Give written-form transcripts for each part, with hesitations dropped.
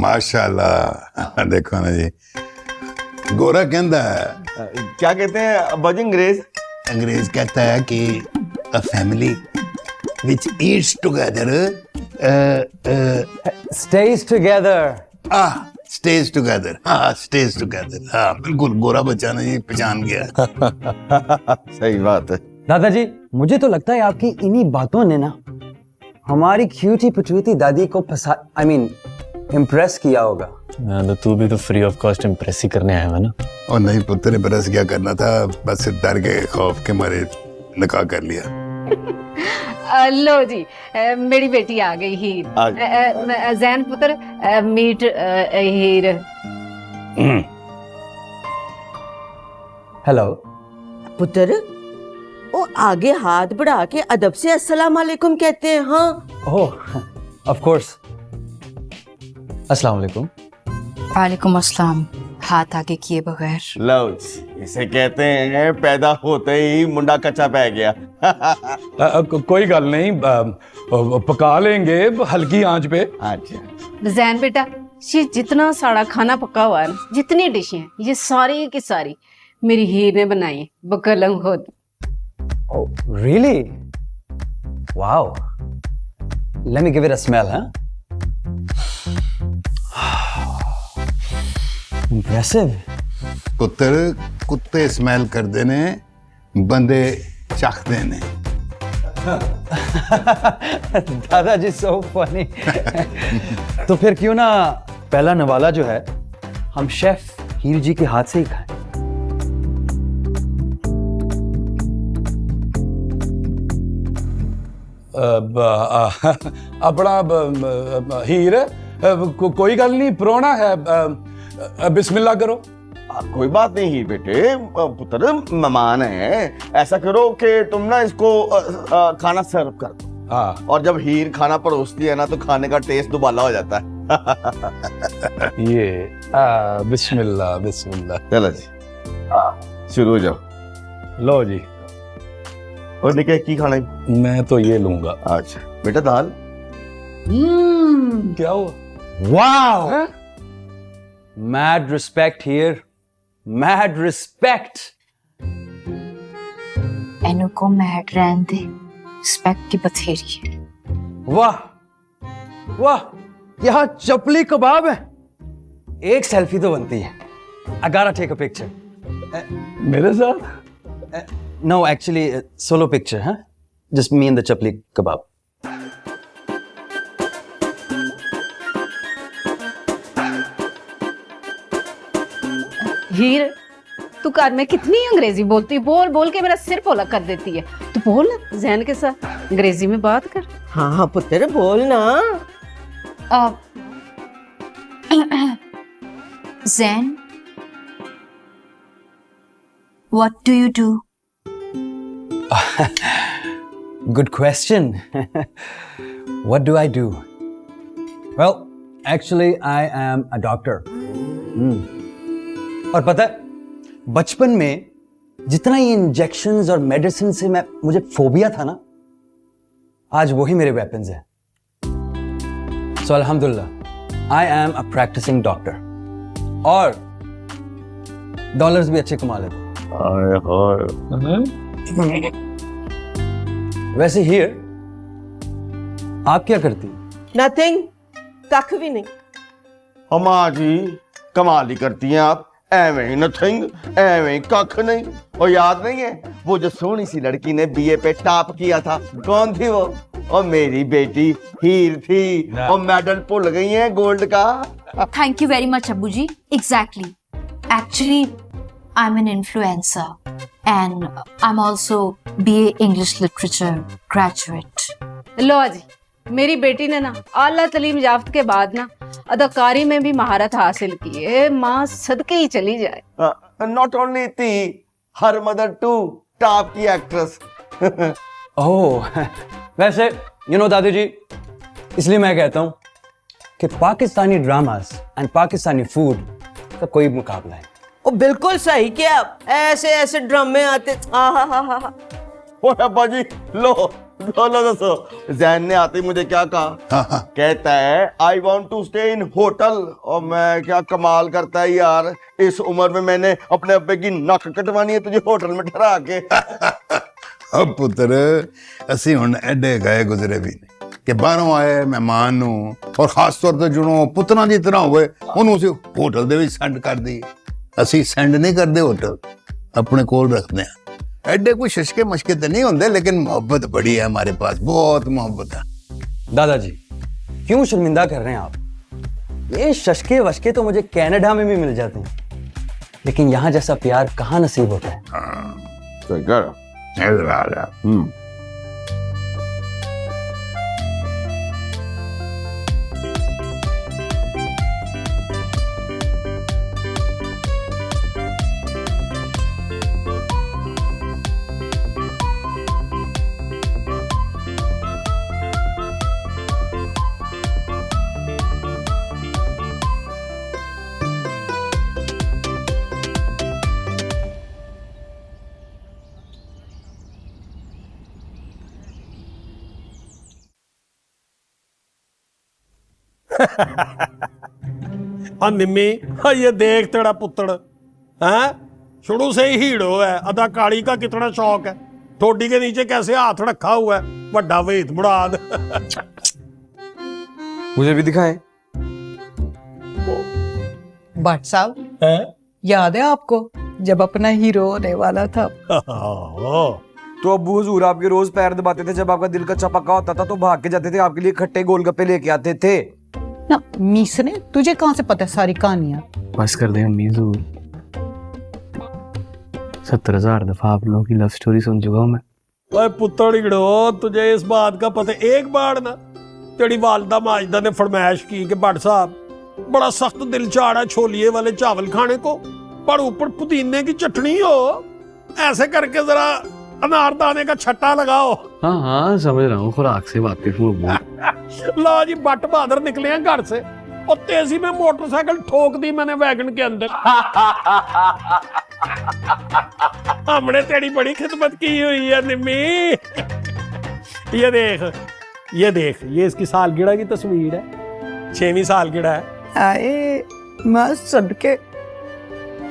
माशाल्लाह। देखो ना जी, गोरा कहता है, क्या कहते हैं अब्बाजी अंग्रेज? अंग्रेज कहता है कि a family which eats together Stays together. stays together। हाँ, stays together। हाँ, बिल्कुल गोरा बच्चा ने ये पहचान गया। सही बात है। दादाजी, मुझे तो लगता है आपकी इन्हीं बातों ने ना हमारी क्यूटी पटूती दादी को इम्प्रेस किया होगा। तो तू भी तो फ्री ऑफ कॉस्ट इम्प्रेस ही करने आया है ना। और नहीं पुत्र, बरस क्या करना था, बस डर के खौफ के मारे निकाह कर लिया। लो जी, मेरी बेटी आ गई हीर। जैन पुत्र, मीट हीर। हेलो पुत्र, वो आगे हाथ बढ़ा के अदब से अस्सलाम वालेकुम कहते हैं। हाँ, ओह ऑफ कोर्स। अस्सलाम वालेकुम। वालेकुम अस्सलाम, हाथ आगे किए बगैर। लो, इसे कहते हैं पैदा होते ही मुंडा कच्चा पै गया। कोई गल नहीं, पका लेंगे हल्की आंच पे। अच्छा जैन बेटा, ये जितना सारा खाना पका हुआ है ना, जितनी डिशें हैं, ये सारी की सारी मेरी हीर ने बनाई है, बकलम खुद। Oh, really? Wow. Let me give it a smell, huh? Impressive. पुत्र, कुत्ते स्मेल करते ने, बंदे चखते ने। दादाजी so funny. तो फिर क्यों ना पहला नवाला जो है हम शेफ हीर जी के हाथ से ही खाएं। अपना हीर, कोई गल नहीं, प्रोना है, बिस्मिल्लाह करो। कोई बात नहीं ही बेटे, पुत्र मेहमान है, ऐसा करो कि तुम ना इसको खाना सर्व कर दो। हाँ, और जब हीर खाना परोसती है ना तो खाने का टेस्ट दुबाला हो जाता है। ये बिस्मिल्लाह बिस्मिल्लाह। चलो जी, शुरू हो जाओ। लो जी, और लेके की खाना है? मैं तो ये लूंगा। अच्छा बेटा, दाल। क्या हुआ? Wow! Mad respect here. Mad respect. एनु को मैड रहन दे, रिस्पेक्ट की बथेरी है। वाह वाह, यहाँ चपली कबाब है। एक सेल्फी तो बनती है। I gotta take a picture. मेरे साथ? No, actually, solo picture, huh? Just me and the chapli kebab. हीर, तू घर में कितनी अंग्रेजी बोलती है, बोल बोल के मेरा सिर पोला कर देती है। तू बोल ना जैन के साथ अंग्रेजी में बात कर। हाँ हाँ पुत्र, बोल ना। Zen, what do you do? Good question. What do I do? Well, actually, I am a doctor. और पता है, बचपन में जितना ये इंजेक्शंस और मेडिसिन से मुझे फोबिया था ना, आज वही मेरे वेपन्स हैं। So, अल्हम्दुलिल्लाह, I am a practicing doctor. और डॉलर्स भी अच्छे कमा लेते। वैसे हीर, आप क्या करती? नथिंग, कख भी नहीं। अम्मा जी कमाल ही करती हैं आप, एवें ही नथिंग, एवें ही कख नहीं। और याद नहीं है वो जो सोहनी सी लड़की ने बीए पे टॉप किया था, कौन थी वो? और मेरी बेटी हीर थी। और मेडल भूल गई हैं गोल्ड का। Thank you very much, Abuji. Exactly. Actually, I'm an influencer and I'm also BA English Literature graduate. लो जी, मेरी बेटी ने ना आला तालीम याफ्त के बाद ना अदाकारी में भी महारत हासिल की है। माँ सदके ही चली जाए। नॉट ओनली थी, हर मदर टू टॉप की एक्ट्रेस। ओह, वैसे दादी जी, इसलिए मैं कहता हूँ कि Pakistani dramas and Pakistani food का कोई मुकाबला है। ओ बिल्कुल सही किया, ऐसे ऐसे ड्रामे आते। ओ अब्बा जी लो, बोलो दसो जैन ने आते ही मुझे क्या कहा? कहता है I want to stay in hotel. और मैं क्या कमाल करता है यार, इस उम्र में मैंने अपने अब्बे की नक कटवानी है तुझे होटल में ठहरा के। अब पुत्र ਅਸੀਂ ਹੁਣ ਐਡੇ ਗਏ ਗੁਜ਼ਰੇ ਵੀ ਨੇ ਕਿ ਬਾਹਰੋਂ ਆਏ ਮਹਿਮਾਨ ਨੂੰ ਔਰ ਖਾਸ ਤੌਰ ਤੇ ਜਿਹਨੂੰ ਪੁੱਤਰਾਂ ਦੀ ਤਰ੍ਹਾਂ ਹੋਵੇ ਉਹਨੂੰ ਅਸੀਂ ਹੋਟਲ ਦੇ ਵਿੱਚ ਸੈਂਡ ਕਰ ਦਈਏ। ਅਸੀਂ ਸੈਂਡ ਨਹੀਂ ਕਰਦੇ ਹੋਟਲ, ਆਪਣੇ ਕੋਲ ਰੱਖਦੇ ਹਾਂ। ਐਡੇ कोई शशके मशके तो नहीं होते, लेकिन मोहब्बत बड़ी है हमारे पास, बहुत मोहब्बत है। दादाजी क्यों शर्मिंदा कर रहे हैं आप? ये शशके वशके तो मुझे कनाडा में भी मिल जाते हैं, लेकिन यहाँ जैसा प्यार कहाँ नसीब होता है। सही कह रहा। हाँ निम्मी, हाँ ये देख तेरा पुत्र है, शुरू से ही हीरो है। अदाकारी का कितना शौक है, ठोडी के नीचे कैसे हाथ रखा हुआ है, बड़ा वेद मुराद। मुझे भी दिखाएं। भट्ट साहब याद है आपको जब अपना हीरो होने वाला था? तो अब्बू हुजूर आपके रोज पैर दबाते थे, जब आपका दिल का चपका होता था तो भाग के जाते थे, आपके लिए खट्टे गोलगप्पे लेके आते थे ना। मीस ने तुझे कहां से पता है सारी कहानियां? बस कर दे अम्मी हुजूर, 70,000 दफा आप लोगों की लव स्टोरी सुन चुका हूं मैं। ओए पुत्र इगड़ो, तुझे इस बात का पता? एक बार ना तेरी वालदा माजदा ने फरमाइश की कि भट्ट साहब बड़ा सख्त दिल चाह रहा है छोलिए वाले चावल खाने को, पर ऊपर पुदीने की चटनी हो, ऐसे करके जरा अनारदाने का छट्टा लगाओ। हाँ हाँ समझ रहा हूँ, खुराक से वाकिफ हूँ। लो जी, भट्ट बहादुर निकले हैं घर से और तेजी में मोटरसाइकिल ठोक दी मैंने वैगन के अंदर। हमने तेरी बड़ी खिदमत की हुई है निम्मी। ये देख, ये देख, ये इसकी सालगिरह की तस्वीर है, 6वीं सालगिरह है। आए मैं सदके,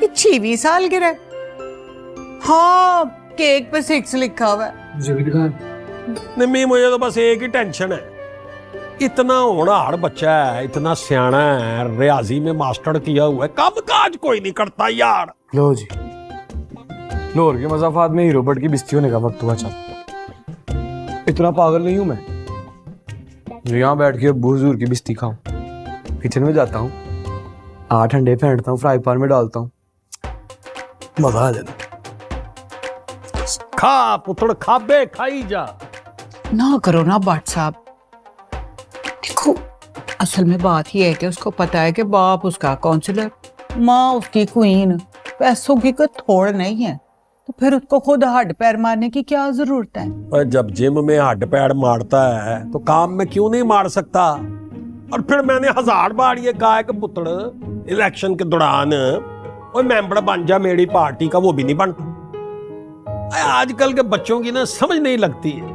ये 6वीं सालगिरह? हाँ, केक पे 6 लिखा हुआ है। मुझे भी दिखा। निम्मी मुझे तो बस एक ही टेंशन है, इतना होनहार बच्चा है, इतना सियाना है, रियाजी में मास्टर किया हुआ है, काम काज कोई नहीं करता यार। लो जी, लाहौर के मज़ाफात में हीरो बट की बिस्ती होने का वक्त हुआ। चल, इतना पागल नहीं हूं मैं जो यहाँ बैठ के अब्बू हुजूर की बिस्ती खाऊं। किचन में जाता हूँ, 8 अंडे फेंटता हूँ, फ्राई पैन में डालता हूँ, मजा आ जाता। खा पुत्र, खाबे खाई जा। ना करो ना भट्ट साहब, देखो असल में बात यह है कि उसको पता है कि बाप उसका काउंसलर, माँ उसकी क्वीन, पैसों की कोई थोड़ नहीं है, तो फिर उसको खुद हड्ड पैर मारने की क्या जरूरत है? और जब जिम में हड्ड पैर मारता है तो काम में क्यों नहीं मार सकता? और फिर मैंने 1000 बार ये कहा है कि पुत्र इलेक्शन के दौरान और मेंबर बन जा मेरी पार्टी का, वो भी नहीं बनता। आजकल के बच्चों की ना समझ नहीं लगती है,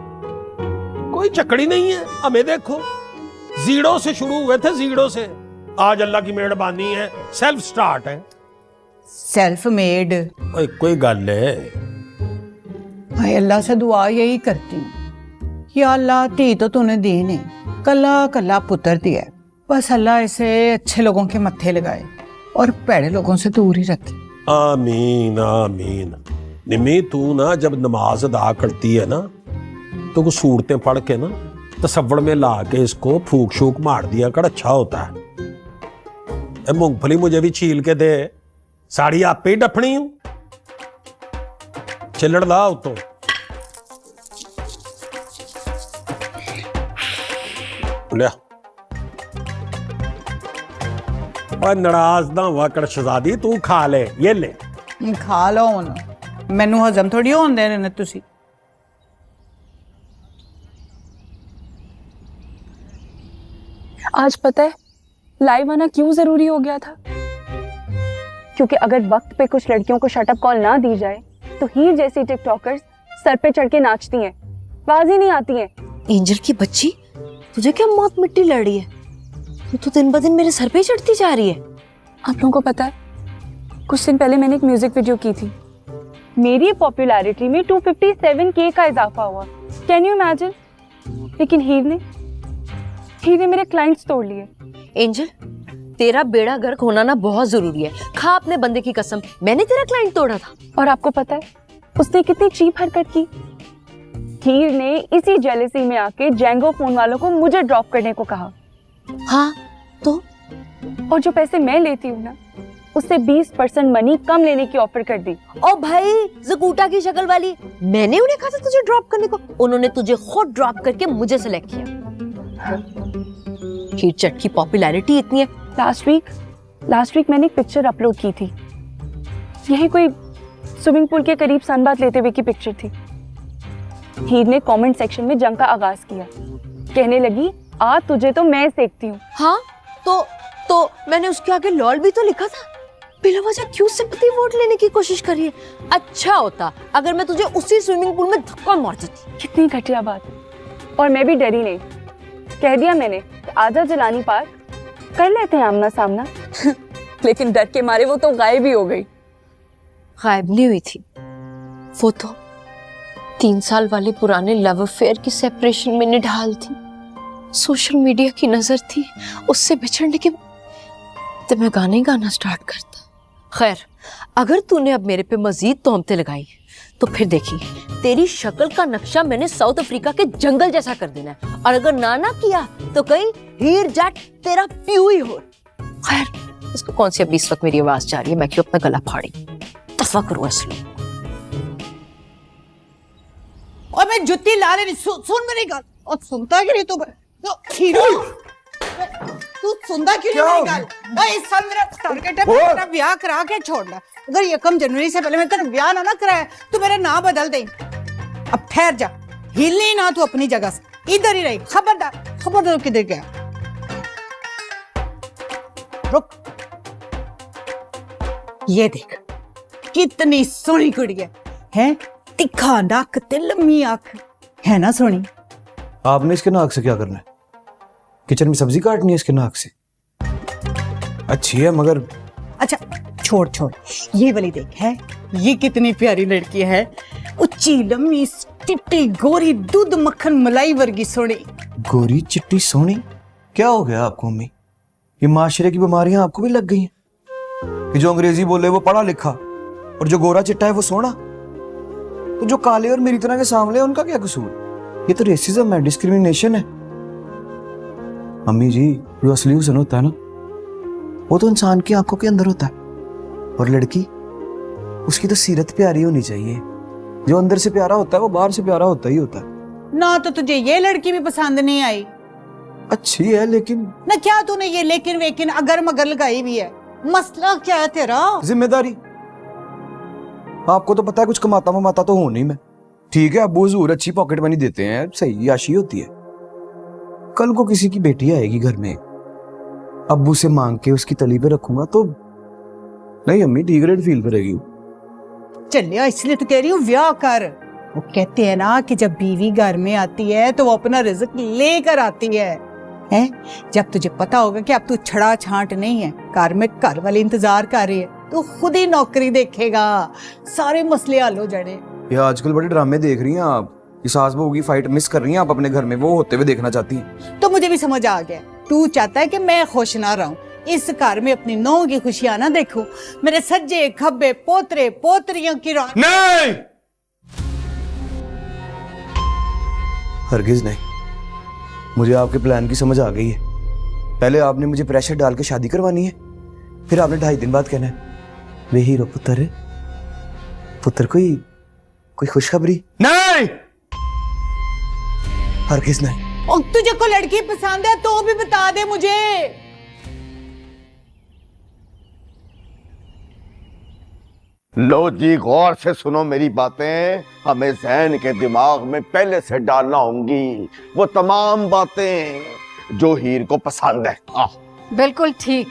कोई चकड़ी नहीं है। हमें देखो, 0 से शुरू हुए थे, 0 से, आज अल्लाह की मेहरबानी है सेल्फ स्टार्ट है। Self made? कोई गल है, मैं अल्लाह से दुआ यही करती हूँ, या अल्लाह धी तो तूने दी नहीं, कल्ला कल्ला पुत्र दिया, बस अल्लाह इसे अच्छे लोगों के मत्थे लगाए और पैड़े लोगों से दूर ही रखे। आमीन आमीन। निम्मी तू ना जब नमाज अदा करती है ना तो कुछ सूरतें पढ़ के ना तसव्वुर में ला के इसको फूक शूक मार दिया कर, अच्छा होता है। मूंगफली मुझे भी छील के दे, साड़ी आप पे ही डफनी हूं, चिल्लड़ ला तो। लिया और नाराज ना हुआ कर शहजादी, तू खा ले, ये ले। खा लो हुण, मैनू हजम थोड़ी होंदे ने तुसी। आज पता है लाइव आना क्यों जरूरी हो गया था? क्योंकि अगर वक्त पे कुछ लड़कियों को शटअप कॉल ना दी जाए तो हीर जैसी टिकटॉकर्स सर पे चढ़ के नाचती हैं आवाज ही नहीं आती है। एंजल की बच्ची, तुझे क्या मौत मिट्टी लड़ रही है? तू तो दिन ब दिन मेरे सर पे चढ़ती जा रही है। आप लोगों को पता है, कुछ दिन पहले मैंने एक म्यूजिक वीडियो की थी, मेरी पॉपुलैरिटी में 257K का इजाफा हुआ। Can you imagine? लेकिन हीर ने मेरे क्लाइंट्स तोड़ लिए। एंजल, तेरा बेड़ा गर्क होना ना बहुत जरूरी है। खा अपने बंदे की कसम, मैंने तेरा क्लाइंट तोड़ा था। और आपको पता है उसने कितनी चीप हरकत की? हीर ने इसी जेलसी में आके जैंगो फोन वालों को मुझे ड्रॉप करने को कहा। हाँ तो? और जो पैसे मैं लेती हूँ ना, उससे 20% मनी कम लेने की ऑफर कर दी। और भाई जकूटा की शक्ल वाली, मैंने उन्हें कहा था तुझे ड्रॉप करने को, उन्होंने तुझे खुद ड्रॉप करके मुझे सेलेक्ट किया। हीर चट की पॉपुलैरिटी इतनी है। लास्ट वीक मैंने एक पिक्चर अपलोड की थी, यही कोई स्विमिंग पूल के करीब सनबाथ लेते हुए की पिक्चर थी। हीर ने कमेंट सेक्शन में जंग का आगाज किया, कहने लगी आ तुझे तो मैं सेकती हूँ। हाँ तो मैंने उसके आगे लॉल भी तो लिखा था। बिला वजह क्यों सिंपैथी वोट लेने की कोशिश कर रही है? अच्छा होता अगर मैं तुझे उसी स्विमिंग पूल में धक्का मार देती। कितनी घटिया बात। और मैं भी डरी नहीं, कह दिया मैंने आजा जलानी पार्क, कर लेते हैं आमना सामना। लेकिन डर के मारे वो तो गायब ही हो गई। गायब नहीं हुई थी, वो तो 3 साल वाले पुराने लव अफेयर की सेपरेशन में निढाल थी। सोशल मीडिया की नजर थी, उससे बिछड़ने के तो मैं गाने गाना स्टार्ट करता। खैर, अगर तूने अब मेरे पे मजीद तोहमतें लगाई तो फिर देखी तेरी शक्ल का नक्शा मैंने साउथ अफ्रीका के जंगल जैसा कर देना है। और अगर ना किया तो कहीं हीर जट तेरा प्यू ही हो। खैर, इसको कौन सी अभी इस वक्त मेरी आवाज जा रही है, मैं क्यों अपना गला फाड़ी। दफा करो असली। और मैं जुत्ती ला रही, सुन मेरी गल। और सुनता क्यों नहीं तू? हीरो, तू सुनता क्यों नहीं मेरी गल? भाई इस साल मेरा टारगेट है तेरा ब्याह करा के छोड़ना। अगर 1 जनवरी से पहले मैं तेरा ब्याह ना कराया तो मेरा नाम बदल दे। अब ठहर जा, हिलनी ना तू अपनी जगह से, इधर ही रही। खबरदार किधर गया? रुक, ये देख कितनी सोहनी कुड़ी है? तिखा नक ते लम्मी आंख है ना सोहनी? आपने इसके नाक से क्या करना है? किचन में सब्जी काटनी है इसके नाक से? अच्छी है मगर। अच्छा छोड़, ये वाली देख है, ये कितनी प्यारी लड़की है। उच्ची लम्मी चिट्टी गोरी दूध मक्खन मलाई वर्गी सोहनी। गोरी चिट्टी सोहनी? क्या हो गया आपको अम्मी? ये माशरे की बीमारियां आपको भी लग गई हैं कि जो अंग्रेजी बोले वो पढ़ा लिखा और जो गोरा चिट्टा है वो सोना? तो जो काले और मेरी तरह के सांवले हैं उनका क्या कसूर? ये तो रेसिज्म है, डिस्क्रिमिनेशन है। अम्मी जी, जो असली हुस्न होता है ना, वो तो इंसान की आंखों के अंदर होता है। और लड़की, उसकी तो सीरत प्यारी होनी चाहिए। जो अंदर से प्यारा होता है वो बाहर से प्यारा होता ही होता है ना। तो तुझे ये लड़की भी पसंद नहीं आई? अच्छी है लेकिन ना क्या तूने ये लेकिन वेकिन अगर मगर लगाई भी है? मसला क्या है तेरा? जिम्मेदारी। आपको तो पता है कुछ कमाता वमाता तो हूं नहीं मैं। ठीक है, अब्बू हुजूर अच्छी पॉकेट मनी देते हैं, सही याशी होती है। कल को किसी की बेटी आएगी घर में, अब्बू से मांग के उसकी तली पे रखूंगा तो नहीं अम्मी डिग्रेड फील करेगी। चलिए इसलिए तो कह रही हूँ ब्याह कर। वो कहते हैं ना कि जब बीवी घर में आती है तो वो अपना रिज़्क लेकर आती है। हैं? जब तुझे पता होगा कि अब तू छड़ा छांट नहीं है, घर में घर वाले इंतजार कर रही है, तो खुद ही नौकरी देखेगा, सारे मसले हल हो जाने। ये आजकल बड़े ड्रामे देख रही हैं आप। ये सास बहू की फाइट मिस कर रही हैं आप अपने घर में, वो होते हुए देखना चाहती हैं। तो मुझे भी समझ आ गया, तू चाहता है कि मैं खुश ना रहूं, इस घर में अपनी नौं की खुशियां ना देखूं, मेरे सज्जे खब्बे पोतरे पोतरियों की नहीं, हरगिज नहीं। मुझे आपके प्लान की समझ आ गई है। पहले आपने मुझे प्रेशर डाल के शादी करवानी है, फिर आपने 2.5 दिन बाद कहना है वे हीरो पुत्र कोई खुशखबरी। नहीं, हरगिज नहीं। और तुझे को लड़की पसंद है तो भी बता दे मुझे। लो जी, गौर से सुनो मेरी बातें। हमें जहन के दिमाग में पहले से डालना होंगी वो तमाम बातें जो हीर को पसंद है। बिल्कुल ठीक।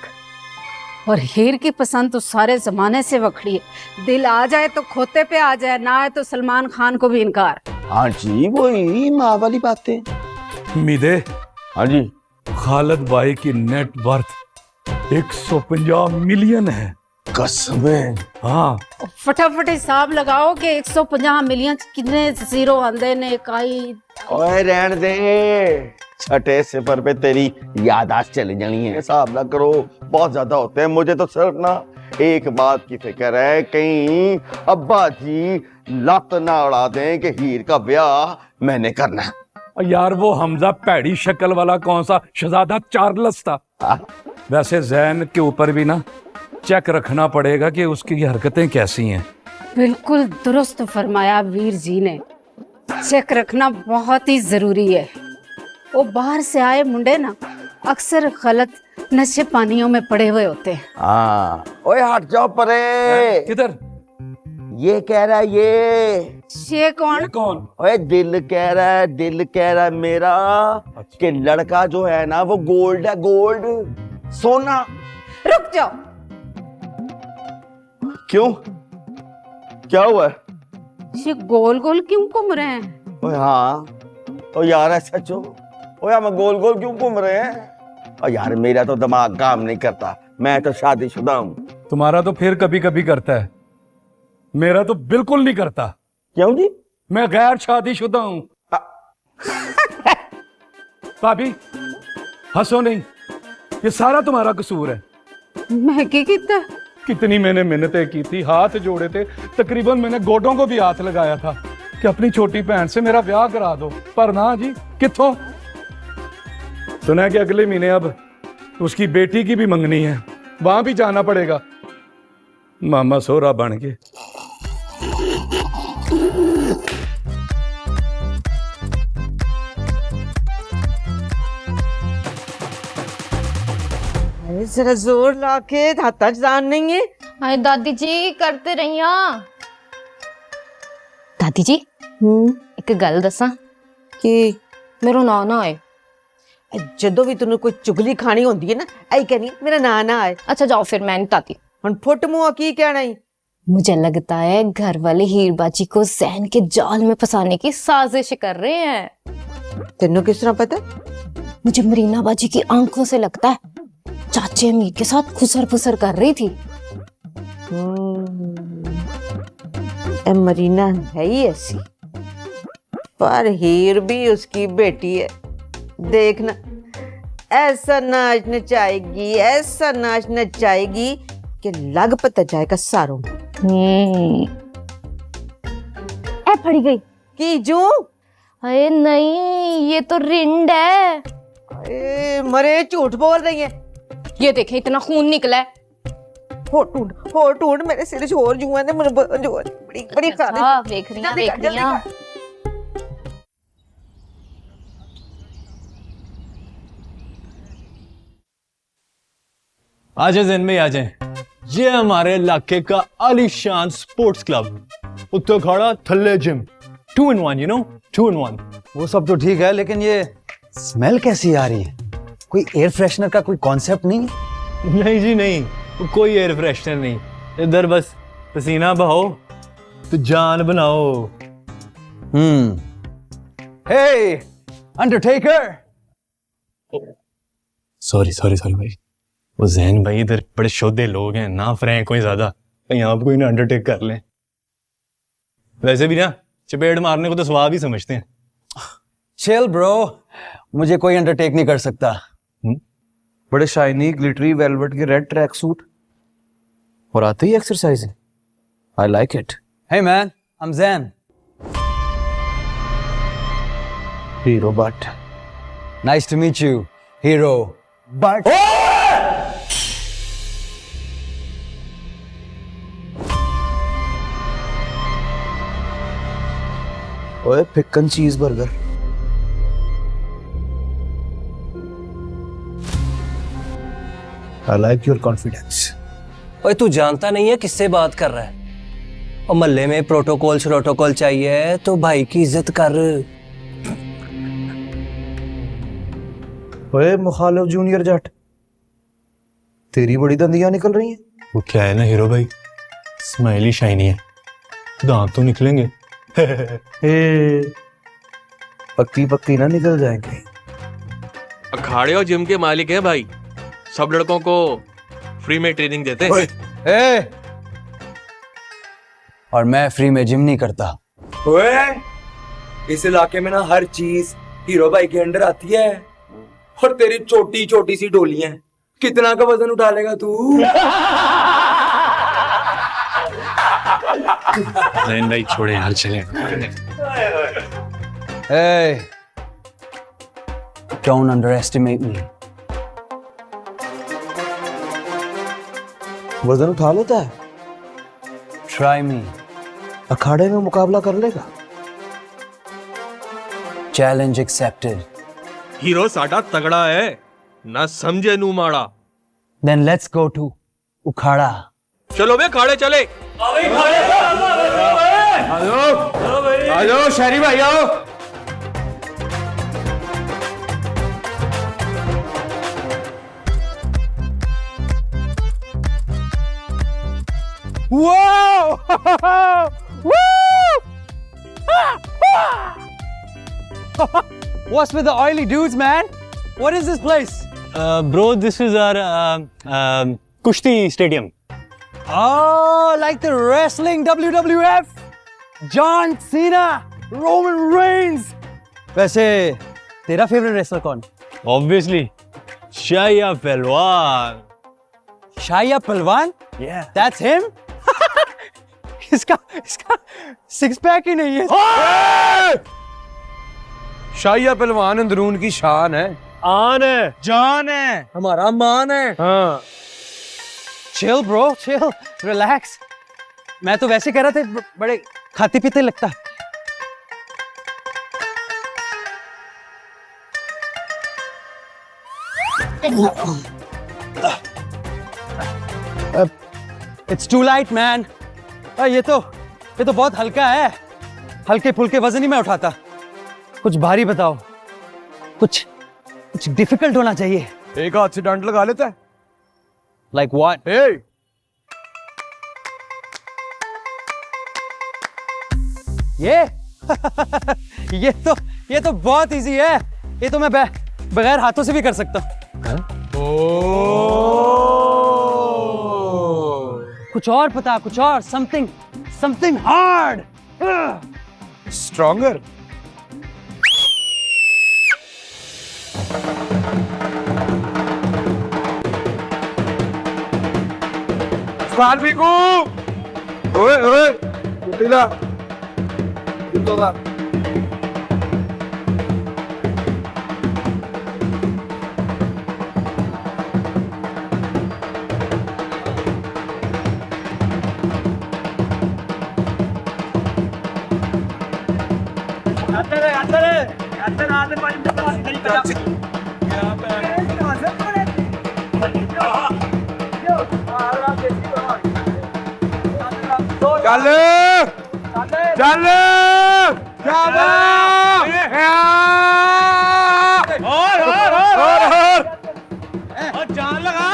और हीर की पसंद तो सारे जमाने से वखड़ी है। दिल आ जाए तो खोते पे आ जाए, ना आए तो सलमान खान को भी इनकार। हाँ जी, वही माँ वाली बातें। मीदे, हाँ जी। खालिद भाई की नेट वर्थ 150 मिलियन है। कसम है? हाँ। फटाफट हिसाब लगाओ कि 150 मिलियन कितने जीरो आंदे ने काई। ओए रहन दे, छठे सिफर पे तेरी यादाश्त चली जानी है। हिसाब ना करो, बहुत ज्यादा होते हैं। मुझे तो सिर्फ ना एक बात की फिक्र है, कहीं अब्बा जी लत ना उड़ा दें कि हीर का ब्याह मैंने करना है। यार वो हमजा पैड़ी शक्ल वाला कौन सा शहजादा चार्ल्स था? वैसे जैन के ऊपर भी ना चेक रखना पड़ेगा कि उसकी हरकतें कैसी हैं। बिल्कुल दुरुस्त फरमाया वीर जी ने, चेक रखना बहुत ही जरूरी है। वो बाहर से आए मुंडे ना अक्सर गलत नशे पानियों में पड़े हुए होते हैं। हाँ, ओए हट जाओ परे। किधर? ये कह रहा है ये कौन? कौन? ओए दिल कह रहा है, दिल कह रहा है मेरा कि लड़का जो है ना वो गोल्ड है, गोल्ड, सोना। रुक जाओ। क्यों, क्या हुआ? ये गोल गोल क्यों घूम रहे हैं? ओए हाँ, ओ यार ऐसा सचो, ओए हम गोल गोल क्यों घूम रहे हैं? और यार मेरा तो दिमाग काम नहीं करता, मैं तो शादीशुदा हूँ। तुम्हारा तो फिर कभी कभी करता है, मेरा तो बिल्कुल नहीं करता। क्यों जी? मैं गैर शादीशुदा हूँ। भाभी हंसो नहीं, ये सारा तुम्हारा कसूर है। मैं क्या किया? कितनी मैंने मेहनतें की थी, हाथ जोड़े थे, तकरीबन मैंने गोडों को भी हाथ लगाया था कि अपनी छोटी बहन से मेरा ब्याह करा दो, पर ना जी, कित्थों। सुना है कि अगले महीने अब उसकी बेटी की भी मंगनी है, वहां भी जाना पड़ेगा। मामा सोहरा बन के। जरा जोर ला के हाथा च जान नहीं है। हाय दादी जी करते रहिया। दादी जी एक गल दसा कि मेरा ना ना आए। जदों भी तेन कोई चुगली खानी होती है ना, आई कहनी मेरा ना ना आए। अच्छा जाओ फिर, मैं नहीं ताती। हुन फुट मुंह की कहना ही। मुझे लगता है घर वाले हीरबाजी को जहन के जाल में फंसाने की साजिश कर रहे हैं। तेनों किस तरह पता? मुझे मरीना बाजी की आंखों से लगता है चाचे अमीर के साथ खुसर फुसर कर रही थी। मरीना है ही ऐसी, पर हीर भी उसकी बेटी है। देखना ऐसा नाच नचाएगी, ऐसा नाच नचाएगी कि लग पता जाएगा सारों। ए फड़ी गई की जू? अरे नहीं, ये तो रिंड है। अरे मरे, झूठ बोल रही है। ये देखे इतना खून निकला है। हो टूट मेरे सिर छोड़ जुआ ने मुझे बड़ी बड़ी खाने। हाँ देख रही हैं, देख रही हैं। आ जाए जैन में, आ जाए। ये हमारे इलाके का आलीशान स्पोर्ट्स क्लब, उत्तर खड़ा थल्ले जिम, 2 in 1, 2 in 1। वो सब तो ठीक है, लेकिन ये स्मेल कैसी आ रही है? कोई एयर फ्रेशनर का कोई कॉन्सेप्ट नहीं? नहीं जी नहीं, कोई एयर फ्रेशनर नहीं। इधर बस पसीना बहाओ तो जान बनाओ। हे अंडरटेकर। सॉरी भाई, वो जैन भाई इधर बड़े शोधे लोग हैं ना, फ्रैंक कोई ज्यादा, कहीं आप कोई ना अंडरटेक कर लें। वैसे भी ना चपेट मारने को तो स्वाब ही समझते हैं। चिल ब्रो, मुझे कोई अंडरटेक नहीं कर सकता। बड़े शाइनी ग्लिटरी वेलवेट के रेड ट्रैक सूट और आते ही exercise. I like it. Hey man, I am Jain. Hero Butt. Nice to meet you hero Butt. ओए पिकन cheese burger. I like your confidence. ओए तू जानता नहीं है किससे बात कर रहा है? और मोहल्ले में प्रोटोकॉल चाहिए तो भाई की इज्जत कर। ओए मुखालिफ जूनियर जट, तेरी बड़ी दंदियां निकल रही हैं। वो क्या है ना हीरो भाई, स्माइली शाइनी है, दांत तो निकलेंगे पक्की पक्की ना निकल जाएंगे। अखाड़े और जिम के मालिक हैं भाई, सब लड़कों को फ्री में ट्रेनिंग देते हैं। ए! और मैं फ्री में जिम नहीं करता। ओए, इस इलाके में ना हर चीज हीरो भाई के अंडर आती है। और तेरी छोटी छोटी सी डोलियां, कितना का वजन उठा लेगा तू? नहीं छोड़े यार, चले। Hey, don't underestimate me. वजन उठा लेता है? Try me. अखाड़े में मुकाबला कर लेगा? Challenge accepted. हीरो साडा तगड़ा है ना, समझे नू माड़ा। Then let's go to उखाड़ा। चलो बे खाड़े चले। आजो शहरी भाई आओ। Whoa! What's with the oily dudes, man? What is this place? Bro, this is our Kushti Stadium. Oh, like the wrestling WWF? John Cena, Roman Reigns. वैसे तेरा फेवरेट रेसलर कौन? Obviously, Shaya Pelwan. Shaya Pelwan? Yeah. That's him? इसका six pack ही नहीं है। शाहिया पहलवान अंदरून की शान है, आन है, जान है, हमारा मान है। हाँ। Chill bro, chill, relax. मैं तो वैसे कह रहा था बड़े खाते पीते लगता। It's too light, man. ये तो बहुत हल्का है। हल्के फुल्के वजन ही मैं उठाता। कुछ भारी बताओ। कुछ डिफिकल्ट होना चाहिए। एक हाथ से डांट लगा लेता है। Like what? Hey! ये तो बहुत इजी है। ये तो मैं बगैर हाथों से भी कर सकता हूँ। कुछ और पता, कुछ और something hard. Stronger. Sparviku! Oye, utila. Toda. जान लगा।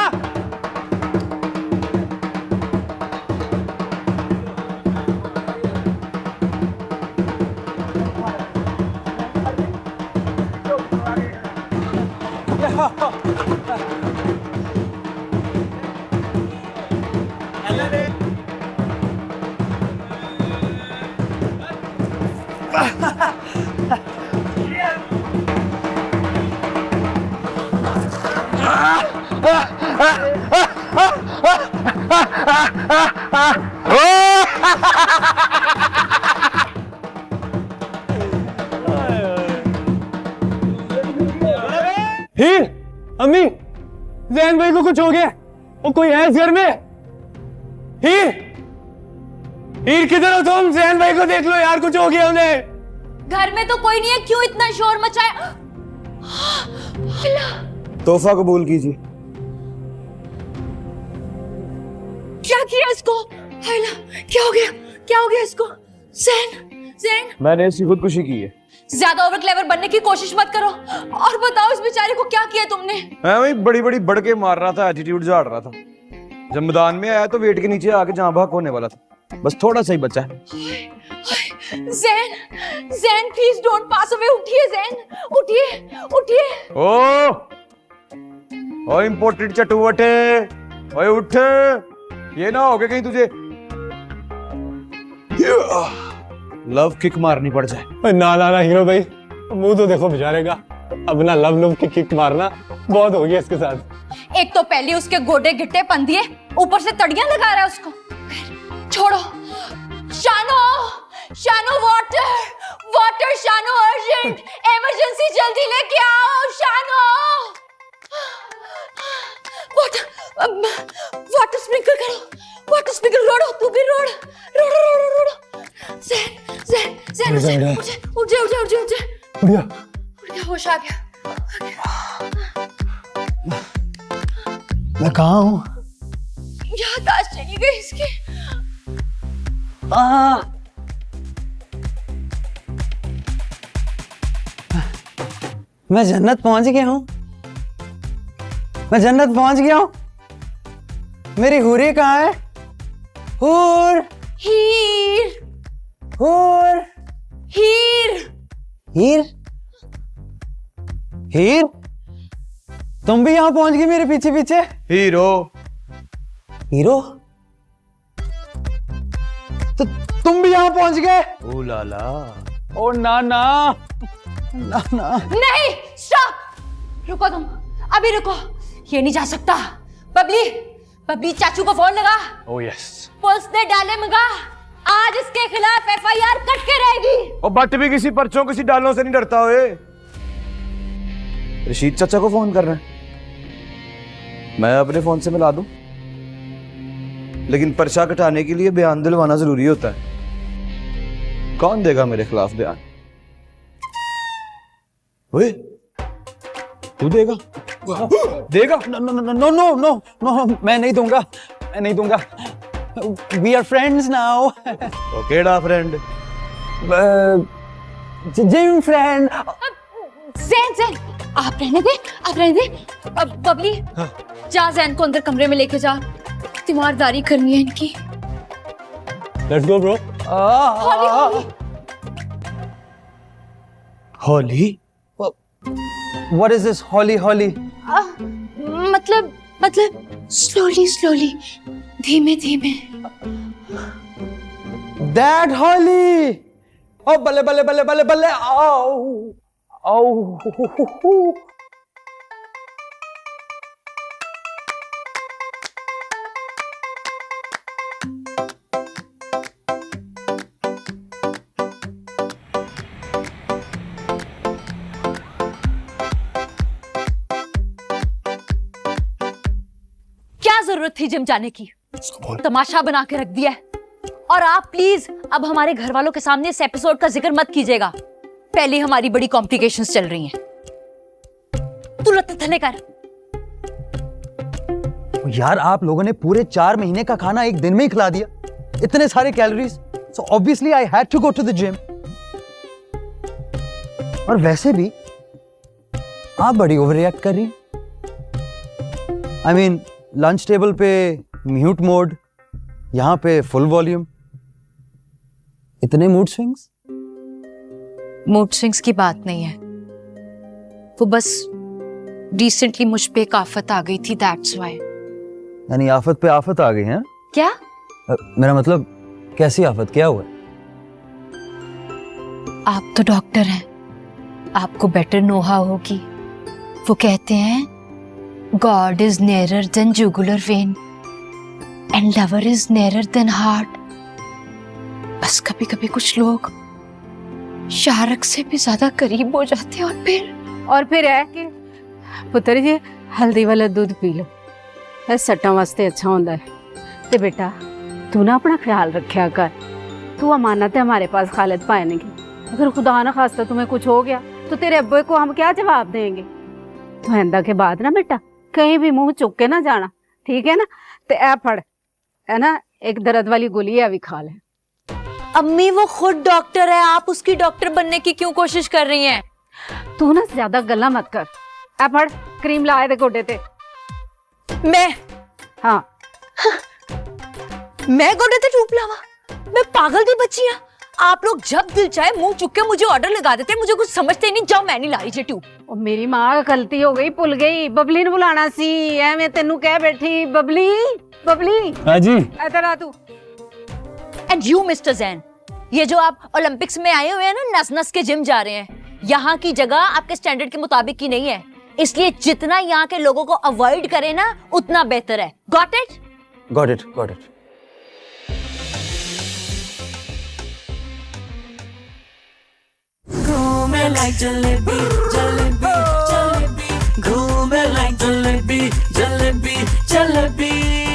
हीर, अम्मी, जैन भाई को कुछ हो गया। वो कोई है इस घर में? हीर किधर हो तुम? जैन भाई को देख लो यार, कुछ हो गया उन्हें। घर में तो कोई नहीं है, क्यों इतना शोर मचाया? तोहफा कबूल कीजिए। क्या किया इसको? हायला, क्या हो गया? क्या हो गया इसको? जैन, मैंने इसकी खुदकुशी की है। ज्यादा ओवर क्लेवर बनने की कोशिश मत करो और बताओ इस बेचारे को क्या किया तुमने? मैं वही बड़ी बड़ी बढ़ के मार रहा था, एटीट्यूड झाड़ रहा था। जब मैदान में आया तो वेट के नीचे आके जहां भाग होने वाला था। बस थोड़ा सा ही बचा है। Jain, Jain please don't pass away. उठिए जैन, उठिए, उठिए। ओ इम्पोर्टेड चटुवटे, ओए उठ। ये ना हो गया कहीं तुझे लव किक मारनी पड़ जाए। ना ना ना हीरो भाई, मुंह तो देखो बेचारे का। अब ना लव की किक मारना बहुत हो गया इसके साथ। एक तो पहले उसके गोडे गिट्टे पंदिए, ऊपर से तड़ियां लगा रहा है उसको। छोड़ो। शानो, शानो वाटर, वाटर शानो, अर्जेंट इमरजेंसी, जल्दी लेके आओ शानो। वाटर, वाटर स्प्रिंकल करो, वाटर स्प्रिंकल। रोड़ो, तू भी रोड़, रोड़ो रोड़ो रोड़ो। जैन, जैन, जैन उठ जा, उठ जा, उठ जा, उठ जा, उठ जा। बढ़िया, उठ गया, होश आ गया। मैं कहाँ हूँ? याददाश्त चली गई इसकी। मैं जन्नत पहुंच गया हूँ। मैं जन्नत पहुंच गया हूँ। मेरी हूरी कहाँ है? हूर, हीर, हूर, हीर, हीर, हीर, तुम भी यहाँ पहुंच गई मेरे पीछे पीछे? हीरो, हीरो, तो तुम भी यहाँ पहुंच गए? ओ लाला, ओ ना ना ना ना। नहीं, स्टॉप, रुको तुम, अभी रुको, ये नहीं जा सकता। बबली, बबली चाचू को फोन लगा। ओ यस। पुलिस ने डाले मगा, आज इसके खिलाफ एफआईआर कट के रहेगी। और बट भी किसी पर्चों किसी डालों से नहीं डरता हुए। रशीद चाचा को फोन कर रहे हैं, मैं अपने फोन से मिला दूं, लेकिन पर्चा कटाने के लिए बयान दिलवाना जरूरी होता है। कौन देगा मेरे खिलाफ बयान? ओए, तू देगा? देगा? No no no no no no no, मैं नहीं दूंगा, मैं नहीं दूंगा। We are friends now. तो केड़ा friend? Gym friend. Jain, Jain, आप रहने दे, आप रहने दे। बबली, जा जैन को अंदर कमरे में लेके जा, तीमारदारी करनी है इनकी। Let's go bro. Holi? What is this holy holy? मतलब स्लोली स्लोली, धीमे धीमे। That holy. Oh बल्ले बल्ले बल्ले बल्ले बल्ले। आओ आओ। क्या जरूरत थी जिम जाने की? तमाशा बना के रख दिया है। और आप प्लीज अब हमारे घर वालों के सामने इस एपिसोड का जिक्र मत कीजिएगा। पहले हमारी बड़ी कॉम्प्लिकेशंस चल रही हैं। तू लत थले कर। यार आप लोगों ने पूरे 4 महीने का खाना एक दिन में ही खिला दिया, इतने सारे calories. So obviously I had to go to the gym. और वैसे भी आप बड़ी ओवर रिएक्ट कर रही। आई मीन लंच टेबल पे म्यूट मोड, यहां पे फुल वॉल्यूम। इतने मूड स्विंग्स? मूड स्विंग्स की बात नहीं है, वो बस रिसेंटली मुझ पे एक आफत आ गई थी, दैट्स व्हाई। यानी आफत पे आफत आ गई है? क्या? मेरा मतलब कैसी आफत, क्या हुआ? आप तो डॉक्टर हैं, आपको बेटर नोहा होगी। वो कहते हैं God is nearer than jugular vein and lover is nearer than heart. बस कभी कभी कुछ लोग शाहरुख से भी ज्यादा करीब हो जाते हैं। और फिर है कि पुत्र जी हल्दी वाला दूध पी लो, ਇਹ ਸੱਟਾਂ ਵਾਸਤੇ अच्छा ਹੁੰਦਾ है। ਤੇ बेटा तू ना अपना ख्याल रखा कर, तू अमानत है हमारे पास खालिद पाने की। अगर खुदा ना खास्ता तुम्हें कुछ हो गया तो तेरे अब्बे को हम क्या जवाब देंगे? तो आइंदा के बाद ना बेटा कहीं भी मुंह चुक के ना जाना, ठीक है ना? तो ऐ फड़, है ना, एक दर्द वाली गोली है, अभी खा ले। अम्मी वो खुद डॉक्टर है, आप उसकी डॉक्टर बनने की क्यों कोशिश कर रही हैं? तू ना ज्यादा गल्ला मत कर। ऐ फड़, क्रीम लाए दे गोडे ते। मैं? हाँ। मैं गोडे ते टूप लावा? मैं पागल दी बच्ची हाँ। आप लोग जब दिल चाहे मुंह चुक के मुझे ऑर्डर लगा देते, मुझे कुछ समझते ही नहीं। जाओ मैं नहीं ला रही जे ट्यूब। ओ मेरी माँ गलती हो गई, भुल गई, बबली ने बुलाना सी। ऐ मैं तेनू कह बैठी, बबली बबली। हाँ जी। इधर आ तू। एंड यू मिस्टर जैन, ये जो आप ओलंपिक्स में आए हुए हैं ना, नस नस के जिम जा रहे हैं, यहाँ की जगह आपके स्टैंडर्ड के मुताबिक की नहीं है, इसलिए जितना यहाँ के लोगों को अवॉइड करें ना उतना बेहतर है। Got it? Got it, got it. घूमे लाइक जलेबी जलेबी जलेबी, घूमे लाइक जलेबी जलेबी जलेबी।